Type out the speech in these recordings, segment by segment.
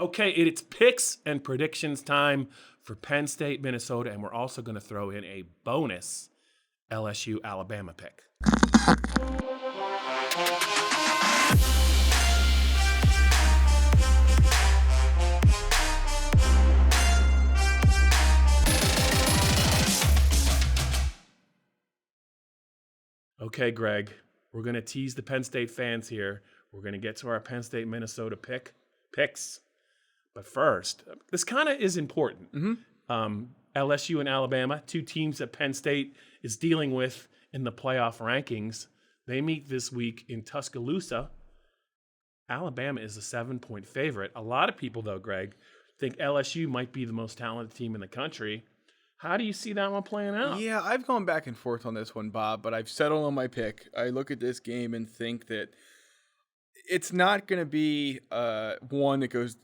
Okay, it's picks and predictions time for Penn State, Minnesota, and we're also going to throw in a bonus LSU Alabama pick. Okay, Greg, we're going to tease the Penn State fans here. We're going to get to our Penn State, Minnesota picks. But first, this kind of is important. LSU and Alabama, two teams that Penn State is dealing with in the playoff rankings. They meet this week in Tuscaloosa. Alabama is a 7-point favorite. A lot of people, though, Greg, think LSU might be the most talented team in the country. How do you see that one playing out? Yeah, I've gone back and forth on this one, Bob, but I've settled on my pick. I look at this game and think that it's not going to be one that goes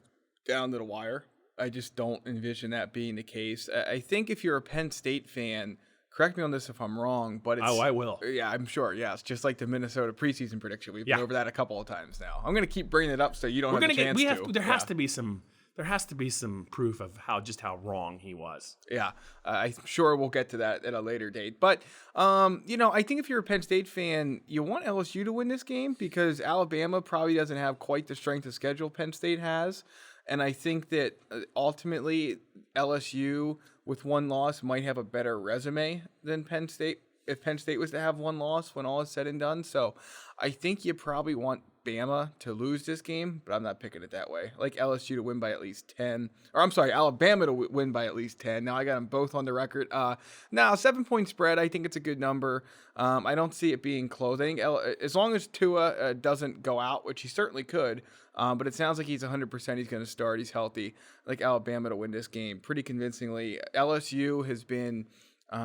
down to the wire. I just don't envision that being the case. I think if you're a Penn State fan, correct me on this if I'm wrong, but it's... Oh, I will. Yeah, I'm sure, yes. Just like the Minnesota preseason prediction. We've been over that a couple of times now. I'm going to keep bringing it up so you don't have a chance to. There has to be some... There has to be some proof of how wrong he was. Yeah, I'm sure we'll get to that at a later date. But, I think if you're a Penn State fan, you want LSU to win this game because Alabama probably doesn't have quite the strength of schedule Penn State has. And I think that ultimately LSU with one loss might have a better resume than Penn State if Penn State was to have one loss when all is said and done. So I think you probably want Bama to lose this game, but I'm not picking it that way. Like LSU to win by at least 10. Or I'm sorry, Alabama to win by at least 10. Now I got them both on the record. Now, 7-point spread, I think it's a good number. I don't see it being close. I think as long as Tua doesn't go out, which he certainly could, but it sounds like he's 100%. He's going to start. He's healthy. I like Alabama to win this game pretty convincingly. LSU has been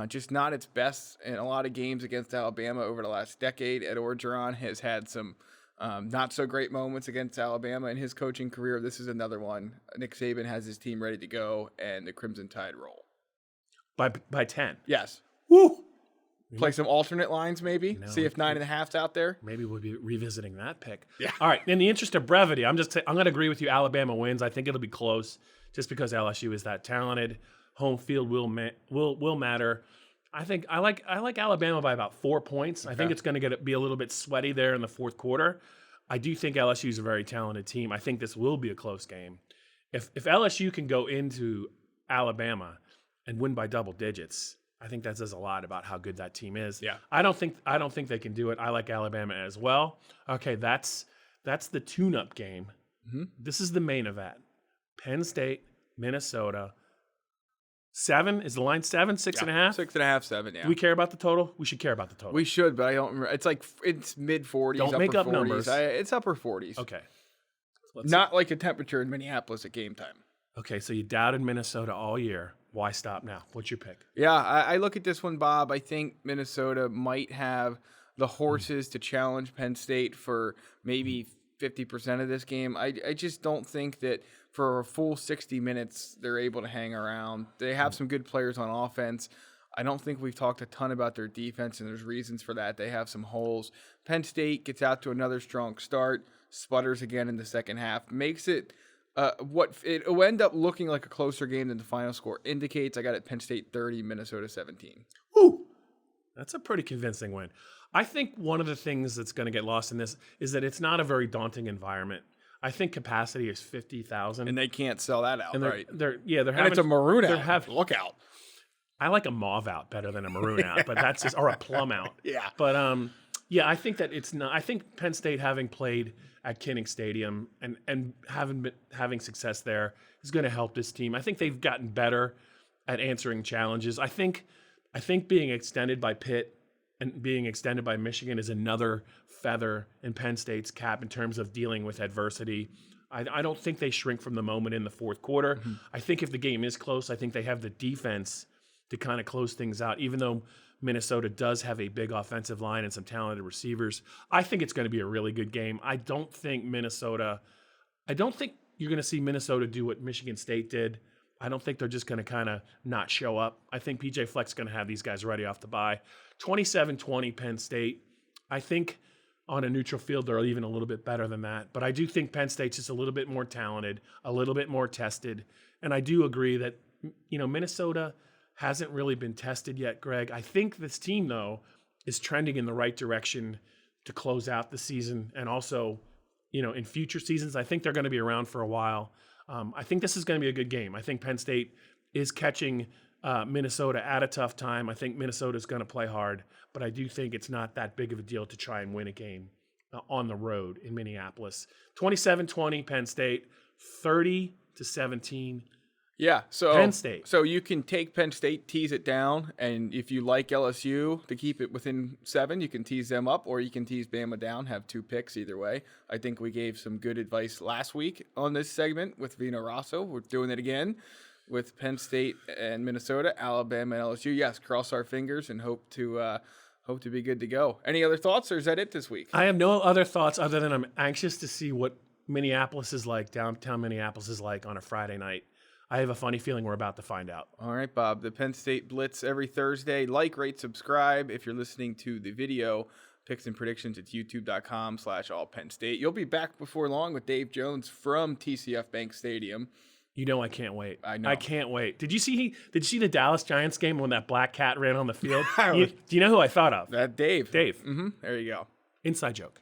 just not its best in a lot of games against Alabama over the last decade. Ed Orgeron has had some not so great moments against Alabama in his coaching career. This is another one. Nick Saban has his team ready to go, and the Crimson Tide roll. By 10? Yes. Woo! Play some alternate lines maybe. No, see if 9.5's out there. Maybe we'll be revisiting that pick. Yeah. All right. In the interest of brevity, I'm going to agree with you. Alabama wins. I think it'll be close just because LSU is that talented. Home field will matter. I like Alabama by about 4 points. Okay. I think it's going to be a little bit sweaty there in the fourth quarter. I do think LSU is a very talented team. I think this will be a close game. If LSU can go into Alabama and win by double digits, I think that says a lot about how good that team is. Yeah. I don't think they can do it. I like Alabama as well. Okay, that's the tune-up game. Mm-hmm. This is the main event. Penn State, Minnesota. 7? Is the line 7? 6.5? 6.5, 7, yeah. Do we care about the total? We should care about the total. We should, but I don't remember. It's mid-40s, Don't make up 40s. numbers. It's upper 40s. Okay. Not like a temperature in Minneapolis at game time. Okay, so you doubted Minnesota all year. Why stop now? What's your pick? Yeah, I look at this one, Bob. I think Minnesota might have the horses to challenge Penn State for maybe 50% of this game. I just don't think that for a full 60 minutes they're able to hang around. They have some good players on offense. I don't think we've talked a ton about their defense, and there's reasons for that. They have some holes. Penn State gets out to another strong start, sputters again in the second half, makes it it will end up looking like a closer game than the final score indicates. I got it Penn State 30, Minnesota 17. Woo! That's a pretty convincing win. I think one of the things that's going to get lost in this is that it's not a very daunting environment. I think capacity is 50,000. And they can't sell that out, right? They're having, and it's a maroon out. Look out. I like a mauve out better than a maroon out, but that's just, or a plum out. Yeah. But I think that it's not. I think Penn State, having played at Kinnick Stadium and having success there, is going to help this team. I think they've gotten better at answering challenges. I think being extended by Pitt and being extended by Michigan is another feather in Penn State's cap in terms of dealing with adversity. I don't think they shrink from the moment in the fourth quarter. Mm-hmm. I think if the game is close, I think they have the defense to kind of close things out, even though Minnesota does have a big offensive line and some talented receivers. I think it's going to be a really good game. I don't think you're going to see Minnesota do what Michigan State did. I don't think they're just going to kind of not show up. I think PJ Fleck's going to have these guys ready off the bye. 27-20 Penn State. I think on a neutral field, they're even a little bit better than that. But I do think Penn State's just a little bit more talented, a little bit more tested. And I do agree that, Minnesota hasn't really been tested yet, Greg. I think this team, though, is trending in the right direction to close out the season. And also, in future seasons, I think they're going to be around for a while. I think this is going to be a good game. I think Penn State is catching Minnesota at a tough time. I think Minnesota's going to play hard, but I do think it's not that big of a deal to try and win a game on the road in Minneapolis. 27-20 Penn State, 30-17 Yeah, so Penn State. So you can take Penn State, tease it down, and if you like LSU to keep it within 7, you can tease them up, or you can tease Bama down, have 2 picks either way. I think we gave some good advice last week on this segment with Vino Rosso. We're doing it again with Penn State and Minnesota, Alabama and LSU. Yes, cross our fingers and hope to be good to go. Any other thoughts, or is that it this week? I have no other thoughts other than I'm anxious to see what Minneapolis is like, downtown Minneapolis is like on a Friday night. I have a funny feeling we're about to find out. All right, Bob. The Penn State Blitz every Thursday. Like, rate, subscribe. If you're listening to the video, picks and predictions, it's youtube.com/allpennstate. You'll be back before long with Dave Jones from TCF Bank Stadium. I can't wait. I know. I can't wait. Did you see the Dallas Giants game when that black cat ran on the field? Do you know who I thought of? Dave. Dave. There you go. Inside joke.